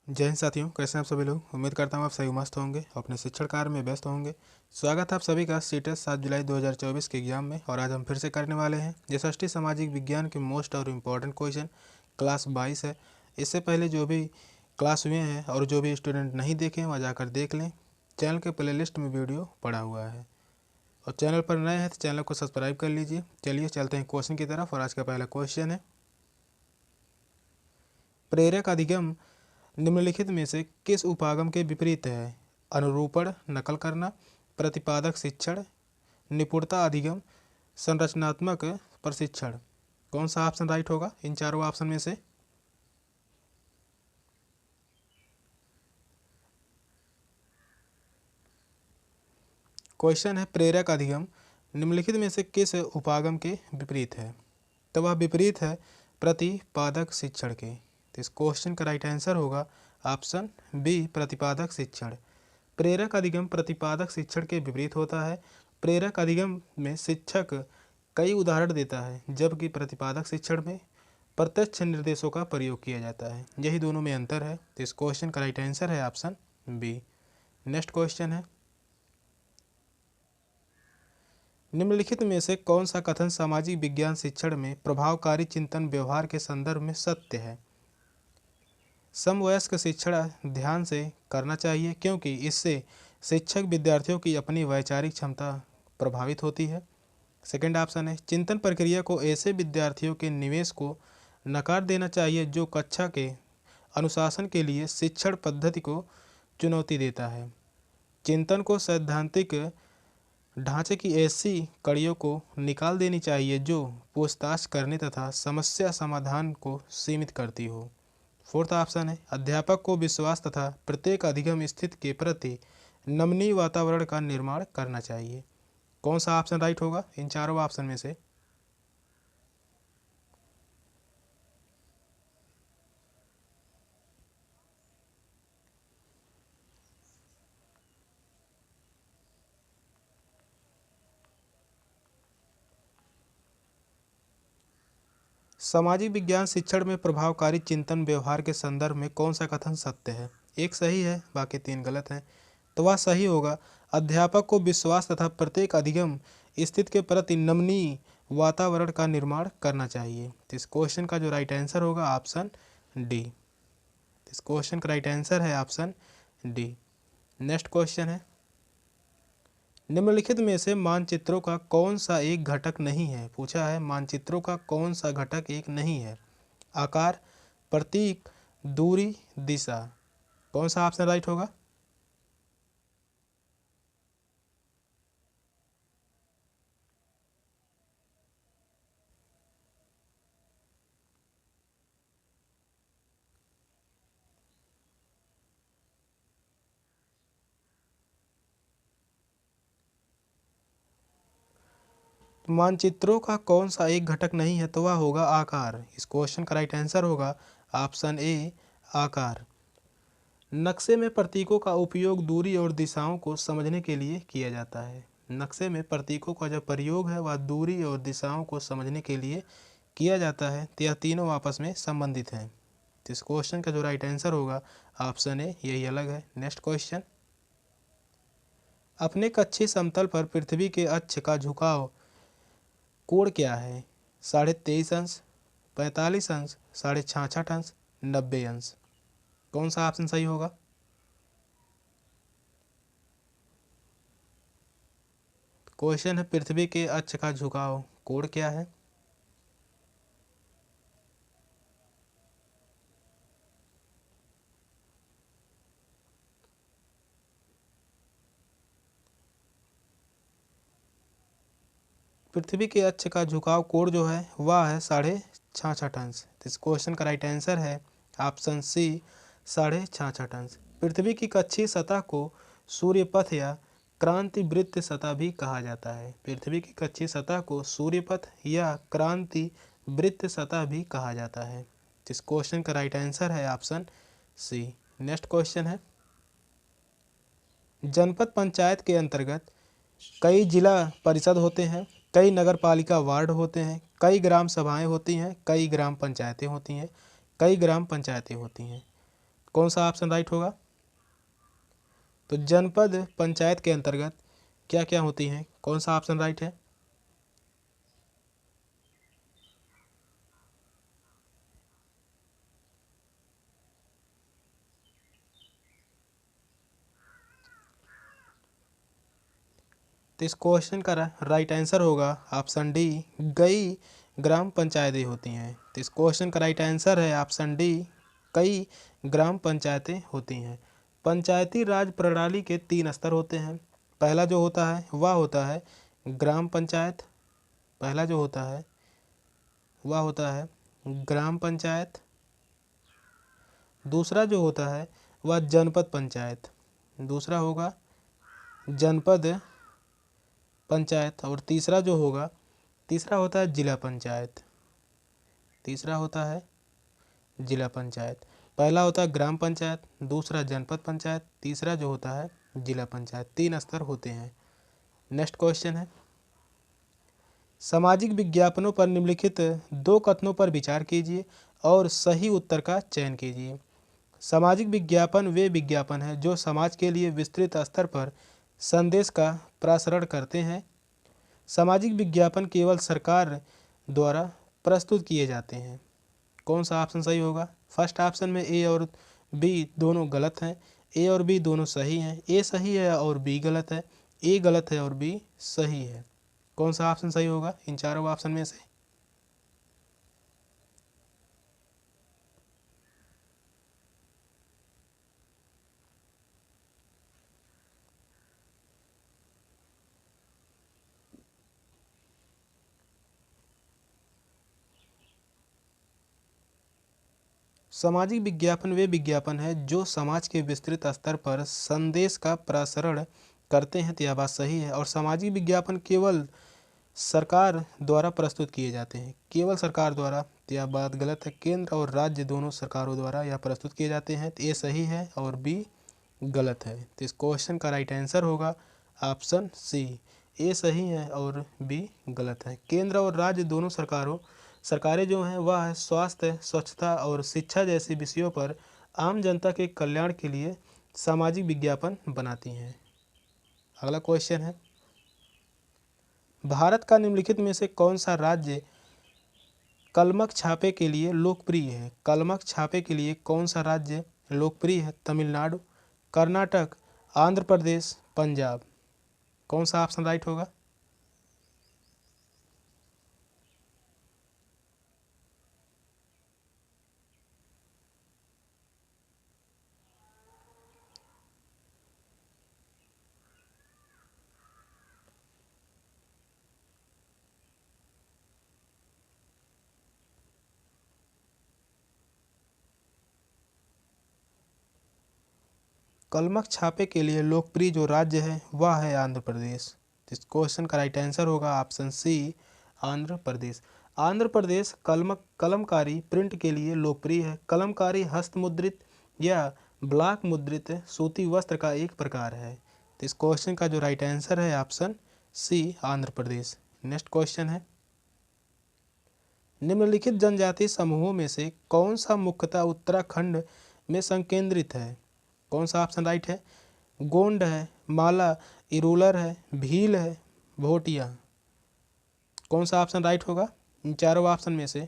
जय हिंद साथियों, कैसे हैं आप सभी लोग। उम्मीद करता हूँ आप सही मस्त होंगे, अपने शिक्षण कार्य में व्यस्त होंगे। स्वागत है आप सभी का सीटेट 7 जुलाई 2024 के एग्जाम में। और आज हम फिर से करने वाले हैं यशस्वी सामाजिक विज्ञान के मोस्ट और इम्पोर्टेंट क्वेश्चन। क्लास 22 है। इससे पहले जो भी क्लास हुए हैं और जो भी स्टूडेंट नहीं देखे हैं वह जाकर देख लें। चैनल के प्ले लिस्ट में वीडियो पड़ा हुआ है। और चैनल पर नए हैं तो चैनल को सब्सक्राइब कर लीजिए। चलिए चलते हैं क्वेश्चन की तरफ। और आज का पहला क्वेश्चन है, प्रेरक अधिगम निम्नलिखित में से किस उपागम के विपरीत है? अनुरूपण नकल करना, प्रतिपादक शिक्षण, निपुणता अधिगम, संरचनात्मक प्रशिक्षण। कौन सा ऑप्शन राइट होगा इन चारों ऑप्शन में से? क्वेश्चन है, प्रेरक अधिगम निम्नलिखित में से किस उपागम के विपरीत है? तो वह विपरीत है प्रतिपादक शिक्षण के। तो इस क्वेश्चन का राइट आंसर होगा ऑप्शन बी, प्रतिपादक शिक्षण। प्रेरक अधिगम प्रतिपादक शिक्षण के विपरीत होता है। प्रेरक अधिगम में शिक्षक कई उदाहरण देता है, जबकि प्रतिपादक शिक्षण में प्रत्यक्ष निर्देशों का प्रयोग किया जाता है। यही दोनों में अंतर है। तो इस क्वेश्चन का राइट आंसर है ऑप्शन बी। नेक्स्ट क्वेश्चन है, निम्नलिखित में से कौन सा कथन सामाजिक विज्ञान शिक्षण में प्रभावकारी चिंतन व्यवहार के संदर्भ में सत्य है? समवयस्क शिक्षण ध्यान से करना चाहिए, क्योंकि इससे शिक्षक विद्यार्थियों की अपनी वैचारिक क्षमता प्रभावित होती है। सेकंड ऑप्शन है, चिंतन प्रक्रिया को ऐसे विद्यार्थियों के निवेश को नकार देना चाहिए जो कक्षा के अनुशासन के लिए शिक्षण पद्धति को चुनौती देता है। चिंतन को सैद्धांतिक ढांचे की ऐसी कड़ियों को निकाल देनी चाहिए जो पूछताछ करने तथा समस्या समाधान को सीमित करती हो। फोर्थ ऑप्शन है, अध्यापक को विश्वास तथा प्रत्येक अधिगम स्थिति के प्रति नमनीय वातावरण का निर्माण करना चाहिए। कौन सा ऑप्शन राइट होगा इन चारों ऑप्शन में से? सामाजिक विज्ञान शिक्षण में प्रभावकारी चिंतन व्यवहार के संदर्भ में कौन सा कथन सत्य है? एक सही है, बाकी 3 गलत हैं। तो वह सही होगा, अध्यापक को विश्वास तथा प्रत्येक अधिगम स्थिति के प्रति नमनीय वातावरण का निर्माण करना चाहिए। तो इस क्वेश्चन का जो राइट आंसर होगा ऑप्शन डी। इस क्वेश्चन का राइट आंसर है ऑप्शन डी। नेक्स्ट क्वेश्चन है, निम्नलिखित में से मानचित्रों का कौन सा एक घटक नहीं है? पूछा है मानचित्रों का कौन सा घटक एक नहीं है? आकार, प्रतीक, दूरी, दिशा। कौन सा ऑप्शन राइट होगा? मानचित्रों का कौन सा एक घटक नहीं है? तो वह होगा आकार। इस क्वेश्चन का राइट आंसर होगा ऑप्शन ए, आकार। नक्शे में प्रतीकों का उपयोग दूरी और दिशाओं को समझने के लिए किया जाता है। नक्शे में प्रतीकों का जो प्रयोग है वह दूरी और दिशाओं को समझने के लिए किया जाता है। तो यह तीनों आपस में संबंधित हैं। तो इस क्वेश्चन का जो राइट आंसर होगा ऑप्शन ए, यही अलग है। नेक्स्ट क्वेश्चन, अपने कक्षीय समतल पर पृथ्वी के अक्ष का झुकाव कोण क्या है? 23.5 अंश, 45 अंश, 66.5 अंश, 90 अंश। कौन सा ऑप्शन सही होगा? क्वेश्चन है, पृथ्वी के अक्ष का झुकाव कोण क्या है? पृथ्वी के अक्ष का झुकाव कोण जो है वह है 66.5 अंश। तो इस क्वेश्चन का राइट आंसर है ऑप्शन सी, 66.5 अंश। पृथ्वी की कक्षीय सतह को सूर्य पथ या क्रांति वृत्त सतह भी कहा जाता है। पृथ्वी की कक्षीय सतह को सूर्य पथ या क्रांति वृत्त सतह भी कहा जाता है। तो इस क्वेश्चन का राइट आंसर है ऑप्शन सी। नेक्स्ट क्वेश्चन है, जनपद पंचायत के अंतर्गत कई जिला परिषद होते हैं, कई नगर पालिका वार्ड होते हैं, कई ग्राम सभाएं होती हैं, कई ग्राम पंचायतें होती हैं, कई ग्राम पंचायतें होती हैं। कौन सा ऑप्शन राइट होगा? तो जनपद पंचायत के अंतर्गत क्या क्या होती हैं? कौन सा ऑप्शन राइट है? तो इस क्वेश्चन का राइट आंसर होगा ऑप्शन डी, कई ग्राम पंचायतें होती हैं। तो इस क्वेश्चन का राइट आंसर है ऑप्शन डी, कई ग्राम पंचायतें होती हैं। पंचायती राज प्रणाली के 3 स्तर होते हैं। पहला जो होता है वह होता है ग्राम पंचायत, पहला जो होता है वह होता है ग्राम पंचायत। दूसरा जो होता है वह जनपद पंचायत, दूसरा होगा जनपद पंचायत। और तीसरा होता है जिला पंचायत, तीसरा होता है जिला पंचायत। पहला होता है ग्राम पंचायत, दूसरा जनपद पंचायत, तीसरा जो होता है जिला पंचायत। 3 स्तर होते हैं। नेक्स्ट क्वेश्चन है, सामाजिक विज्ञापनों पर निम्नलिखित 2 कथनों पर विचार कीजिए और सही उत्तर का चयन कीजिए। सामाजिक विज्ञापन वे विज्ञापन हैं जो समाज के लिए विस्तृत स्तर पर संदेश का प्रसारण करते हैं। सामाजिक विज्ञापन केवल सरकार द्वारा प्रस्तुत किए जाते हैं। कौन सा ऑप्शन सही होगा? फर्स्ट ऑप्शन में ए और बी दोनों गलत हैं, ए और बी दोनों सही हैं। ए सही है और बी गलत है, ए गलत है और बी सही है। कौन सा ऑप्शन सही होगा इन चारों ऑप्शन में से? सामाजिक विज्ञापन वे विज्ञापन है जो समाज के विस्तृत स्तर पर संदेश का प्रसारण करते हैं। तो यह बात सही है। और सामाजिक विज्ञापन केवल सरकार द्वारा प्रस्तुत किए जाते हैं, केवल सरकार द्वारा। तो यह बात गलत है। केंद्र और राज्य दोनों सरकारों द्वारा यह प्रस्तुत किए जाते हैं। तो ए सही है और बी गलत है। तो इस क्वेश्चन का राइट आंसर होगा ऑप्शन सी, ए सही है और बी गलत है। केंद्र और राज्य दोनों सरकारें जो हैं वह स्वास्थ्य, स्वच्छता और शिक्षा जैसे विषयों पर आम जनता के कल्याण के लिए सामाजिक विज्ञापन बनाती हैं। अगला क्वेश्चन है, भारत का निम्नलिखित में से कौन सा राज्य कलमक छापे के लिए लोकप्रिय है? कलमक छापे के लिए कौन सा राज्य लोकप्रिय है? तमिलनाडु, कर्नाटक, आंध्र प्रदेश, पंजाब। कौन सा ऑप्शन राइट होगा? कलमक छापे के लिए लोकप्रिय जो राज्य है वह है आंध्र प्रदेश। इस क्वेश्चन का राइट आंसर होगा option C, Andhra Pradesh. Andhra Pradesh Kalamkari print के लिए लोकप्रिय है। कलमकारी हस्तमुद्रित या ब्लॉक मुद्रित सूती वस्त्र का एक प्रकार है। तो इस क्वेश्चन का जो राइट आंसर है option C, Andhra Pradesh. Next question है, निम्नलिखित जनजातीय समूहों में से कौन सा मुख्यतः उत्तराखंड में संकेंद्रित है? कौन सा ऑप्शन राइट है? गोंड है, माला, इरूलर है, भील है, भोटिया। कौन सा ऑप्शन राइट होगा इन चारों ऑप्शन में से?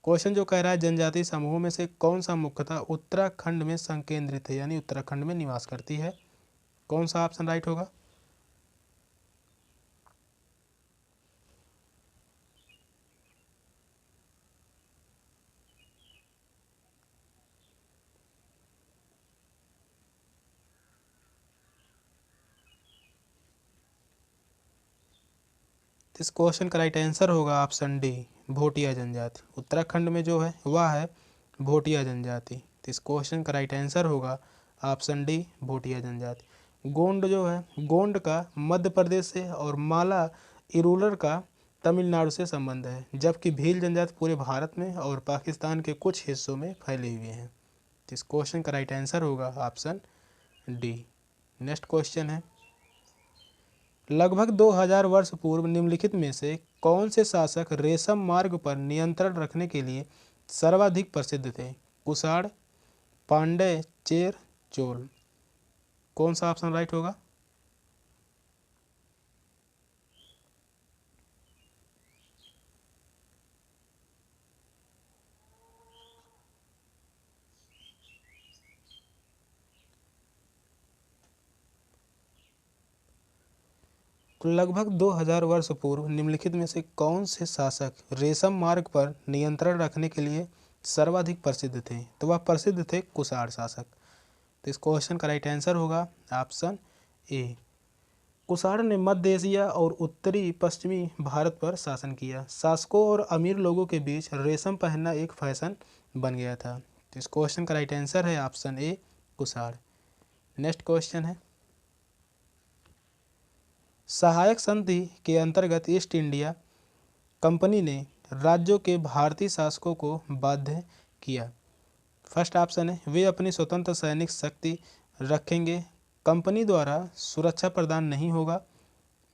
क्वेश्चन जो कह रहा है जनजातीय समूहों में से कौन सा मुख्यतः उत्तराखंड में संकेंद्रित है, यानी उत्तराखंड में निवास करती है। कौन सा ऑप्शन राइट होगा? इस क्वेश्चन का राइट आंसर होगा ऑप्शन डी, भोटिया जनजाति। उत्तराखंड में जो है वह है भोटिया जनजाति। तो इस क्वेश्चन का राइट आंसर होगा ऑप्शन डी, भोटिया जनजाति। गोंड जो है, गोंड का मध्य प्रदेश से और माला इरूलर का तमिलनाडु से संबंध है, जबकि भील जनजाति पूरे भारत में और पाकिस्तान के कुछ हिस्सों में फैले हुए हैं। तो इस क्वेश्चन का राइट आंसर होगा ऑप्शन डी। नेक्स्ट क्वेश्चन है, लगभग 2000 वर्ष पूर्व निम्नलिखित में से कौन से शासक रेशम मार्ग पर नियंत्रण रखने के लिए सर्वाधिक प्रसिद्ध थे? कुषाण, पांड्य, चेर, चोल। कौन सा ऑप्शन राइट होगा? लगभग 2000 वर्ष पूर्व निम्नलिखित में से कौन से शासक रेशम मार्ग पर नियंत्रण रखने के लिए सर्वाधिक प्रसिद्ध थे? तो वह प्रसिद्ध थे कुषाण शासक। तो इस क्वेश्चन का राइट आंसर होगा ऑप्शन ए। कुषाण ने मध्य एशिया और उत्तरी पश्चिमी भारत पर शासन किया। शासकों और अमीर लोगों के बीच रेशम पहनना एक फैशन बन गया था। तो इस क्वेश्चन का राइट आंसर है option A, Kushan. Next question है, सहायक संधि के अंतर्गत ईस्ट इंडिया कंपनी ने राज्यों के भारतीय शासकों को बाध्य किया। फर्स्ट ऑप्शन है, वे अपनी स्वतंत्र सैनिक शक्ति रखेंगे, कंपनी द्वारा सुरक्षा प्रदान नहीं होगा,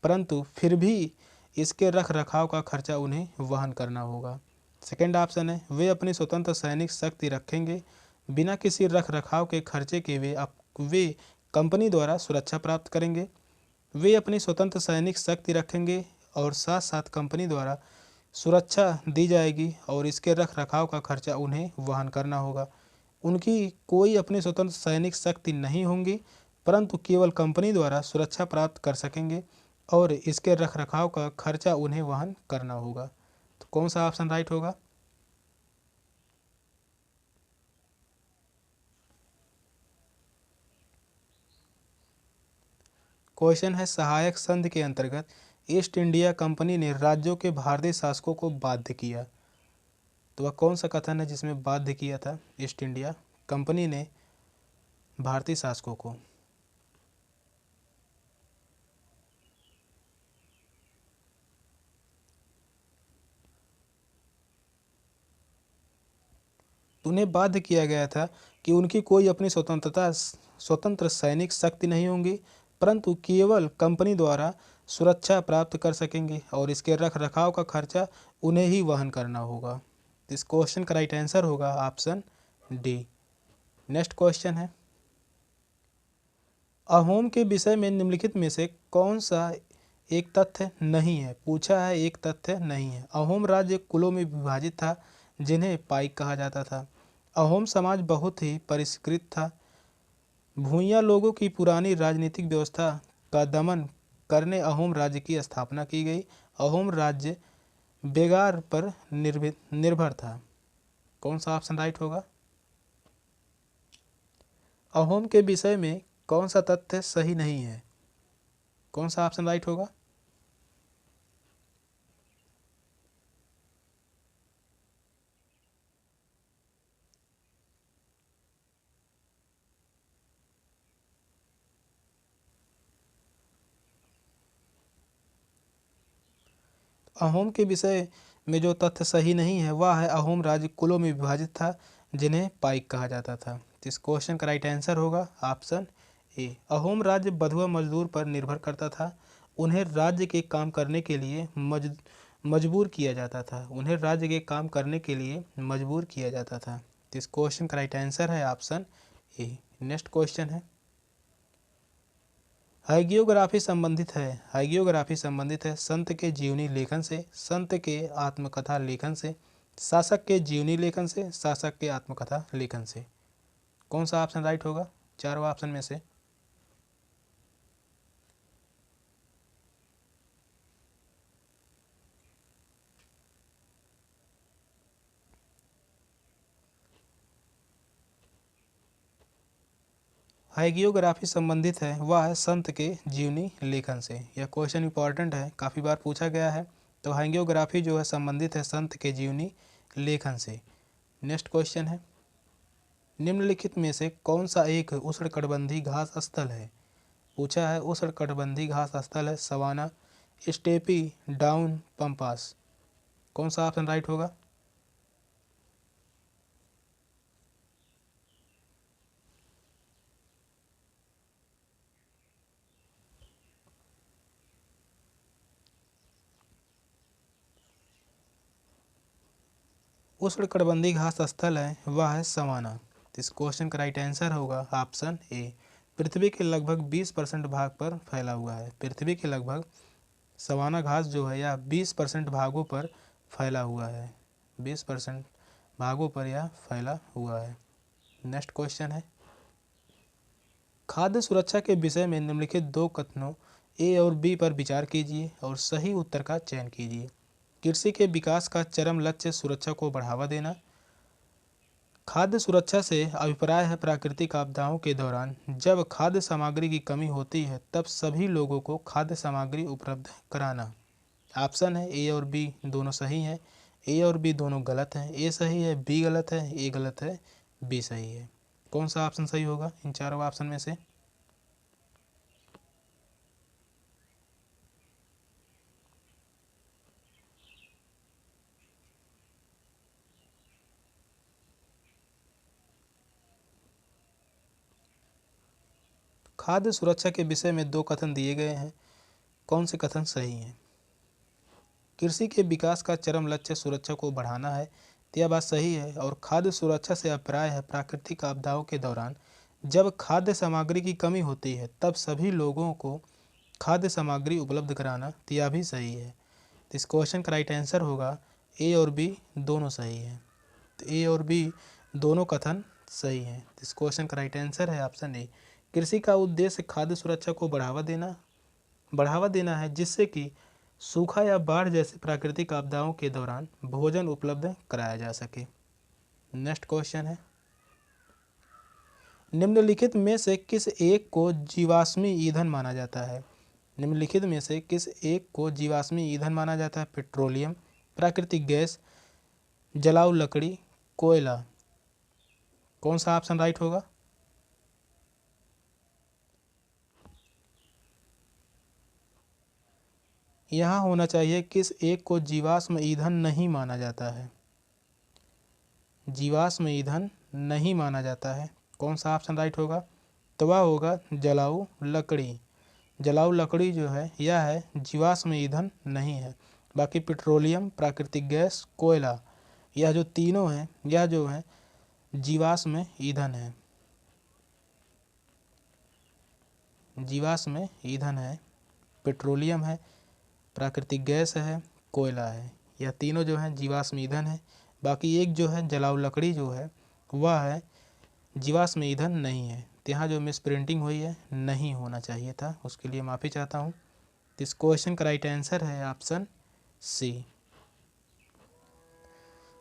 परंतु फिर भी इसके रख रखाव का खर्चा उन्हें वहन करना होगा। सेकेंड ऑप्शन है, वे अपनी स्वतंत्र सैनिक शक्ति रखेंगे, बिना किसी रख रखाव के खर्चे के वे कंपनी द्वारा सुरक्षा प्राप्त करेंगे। वे अपनी स्वतंत्र सैनिक शक्ति रखेंगे और साथ साथ कंपनी द्वारा सुरक्षा दी जाएगी और इसके रख रखाव का खर्चा उन्हें वहन करना होगा। उनकी कोई अपनी स्वतंत्र सैनिक शक्ति नहीं होंगी, परंतु केवल कंपनी द्वारा सुरक्षा प्राप्त कर सकेंगे और इसके रख रखाव का खर्चा उन्हें वहन करना होगा। तो कौन सा ऑप्शन राइट होगा? क्वेश्चन है, सहायक संधि के अंतर्गत ईस्ट इंडिया कंपनी ने राज्यों के भारतीय शासकों को बाध्य किया। तो वह कौन सा कथन है जिसमें बाध्य किया था ईस्ट इंडिया कंपनी ने भारतीय शासकों को? उन्हें बाध्य किया गया था कि उनकी कोई अपनी स्वतंत्र सैनिक शक्ति नहीं होंगी, परंतु केवल कंपनी द्वारा सुरक्षा प्राप्त कर सकेंगे और इसके रख रखाव का खर्चा उन्हें ही वहन करना होगा। इस क्वेश्चन का राइट आंसर होगा ऑप्शन डी। नेक्स्ट क्वेश्चन है, अहोम के विषय में निम्नलिखित में से कौन सा एक तथ्य नहीं है? पूछा है, एक तथ्य नहीं है। अहोम राज्य कुलों में विभाजित था जिन्हें पाइक कहा जाता था। अहोम समाज बहुत ही परिष्कृत था। भूइयाँ लोगों की पुरानी राजनीतिक व्यवस्था का दमन करने अहोम राज्य की स्थापना की गई। अहोम राज्य बेगार पर निर्भर था। कौन सा ऑप्शन राइट होगा? अहोम के विषय में कौन सा तथ्य सही नहीं है? कौन सा ऑप्शन राइट होगा? अहोम के विषय में जो तथ्य सही नहीं है वह है अहोम राज्य कुलों में विभाजित था जिन्हें पाइक कहा जाता था। तो इस क्वेश्चन का राइट आंसर होगा ऑप्शन ए। अहोम राज्य बंधुआ मजदूर पर निर्भर करता था। उन्हें राज्य के काम करने के लिए मजबूर किया जाता था। उन्हें राज्य के काम करने के लिए मजबूर किया जाता था। तो इस क्वेश्चन का राइट आंसर है ऑप्शन ए। नेक्स्ट क्वेश्चन है, हाइगियोग्राफी संबंधित है। हाइगियोग्राफी संबंधित है संत के जीवनी लेखन से, संत के आत्मकथा लेखन से, शासक के जीवनी लेखन से, शासक के आत्मकथा लेखन से। कौन सा ऑप्शन राइट होगा चारों ऑप्शन में से? हाइगियोग्राफी संबंधित है वह है संत के जीवनी लेखन से। यह क्वेश्चन इंपॉर्टेंट है, काफ़ी बार पूछा गया है। तो हाइगियोग्राफी जो है संबंधित है संत के जीवनी लेखन से। नेक्स्ट क्वेश्चन है, निम्नलिखित में से कौन सा एक उष्णकटिबंधीय घास स्थल है? पूछा है, उष्णकटिबंधीय घास स्थल है सवाना, स्टेपी डाउन, पम्पास। कौन सा ऑप्शन राइट होगा? उष्णकटिबंधीय घास स्थल है वह है सवाना। तो इस क्वेश्चन का राइट आंसर होगा ऑप्शन ए। पृथ्वी के लगभग 20% भाग पर फैला हुआ है। पृथ्वी के लगभग सवाना घास जो है यह 20% भागों पर फैला हुआ है। 20% भागों पर यह फैला हुआ है। नेक्स्ट क्वेश्चन है, खाद्य सुरक्षा के विषय में निम्नलिखित दो कथनों ए और बी पर विचार कीजिए और सही उत्तर का चयन कीजिए। कृषि के विकास का चरम लक्ष्य सुरक्षा को बढ़ावा देना। खाद्य सुरक्षा से अभिप्राय है प्राकृतिक आपदाओं के दौरान जब खाद्य सामग्री की कमी होती है तब सभी लोगों को खाद्य सामग्री उपलब्ध कराना। ऑप्शन है ए और बी दोनों सही हैं, ए और बी दोनों गलत हैं। ए सही है, बी गलत है, ए गलत है, बी सही है। कौन सा ऑप्शन सही होगा इन चारों ऑप्शन में से? खाद्य सुरक्षा के विषय में दो कथन दिए गए हैं, कौन से कथन सही हैं? कृषि के विकास का चरम लक्ष्य सुरक्षा को बढ़ाना है, तो यह बात सही है। और खाद्य सुरक्षा से अभिप्राय है प्राकृतिक आपदाओं के दौरान जब खाद्य सामग्री की कमी होती है तब सभी लोगों को खाद्य सामग्री उपलब्ध कराना, तो यह भी सही है। तो इस क्वेश्चन का राइट आंसर होगा ए और बी दोनों सही हैं। तो ए और बी दोनों कथन सही हैं। तो इस क्वेश्चन का राइट आंसर है ऑप्शन ए। कृषि का उद्देश्य खाद्य सुरक्षा को बढ़ावा देना है जिससे कि सूखा या बाढ़ जैसे प्राकृतिक आपदाओं के दौरान भोजन उपलब्ध कराया जा सके। नेक्स्ट क्वेश्चन है, निम्नलिखित में से किस एक को जीवाश्मी ईंधन माना जाता है? निम्नलिखित में से किस एक को जीवाश्मी ईंधन माना जाता है? पेट्रोलियम, प्राकृतिक गैस, जलाऊ लकड़ी, कोयला। कौन सा ऑप्शन राइट होगा? यहाँ होना चाहिए किस एक को जीवाश्म ईंधन नहीं माना जाता है। जीवाश्म ईंधन नहीं माना जाता है, कौन सा ऑप्शन राइट होगा? तो वह होगा जलाऊ लकड़ी। जलाऊ लकड़ी जो है यह है जीवाश्म ईंधन नहीं है। बाकी पेट्रोलियम, प्राकृतिक गैस, कोयला, यह जो तीनों हैं यह जो है जीवाश्म ईंधन है। जीवाश्म ईंधन है, पेट्रोलियम है, प्राकृतिक गैस है, कोयला है, यह तीनों जो हैं जीवाश्म ईंधन है। बाकी एक जो है जलाऊ लकड़ी जो है वह है जीवाश्म ईंधन नहीं है। तो यहाँ जो मिस प्रिंटिंग हुई है नहीं होना चाहिए था, उसके लिए माफ़ी चाहता हूँ। तो इस क्वेश्चन का राइट आंसर है ऑप्शन सी।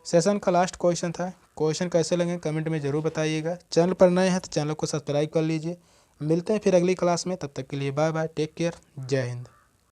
सेशन का लास्ट क्वेश्चन था। क्वेश्चन कैसे लगे कमेंट में ज़रूर बताइएगा। चैनल पर नए हैं तो चैनल को सब्सक्राइब कर लीजिए। मिलते हैं फिर अगली क्लास में, तब तक के लिए बाय बाय, टेक केयर, जय हिंद।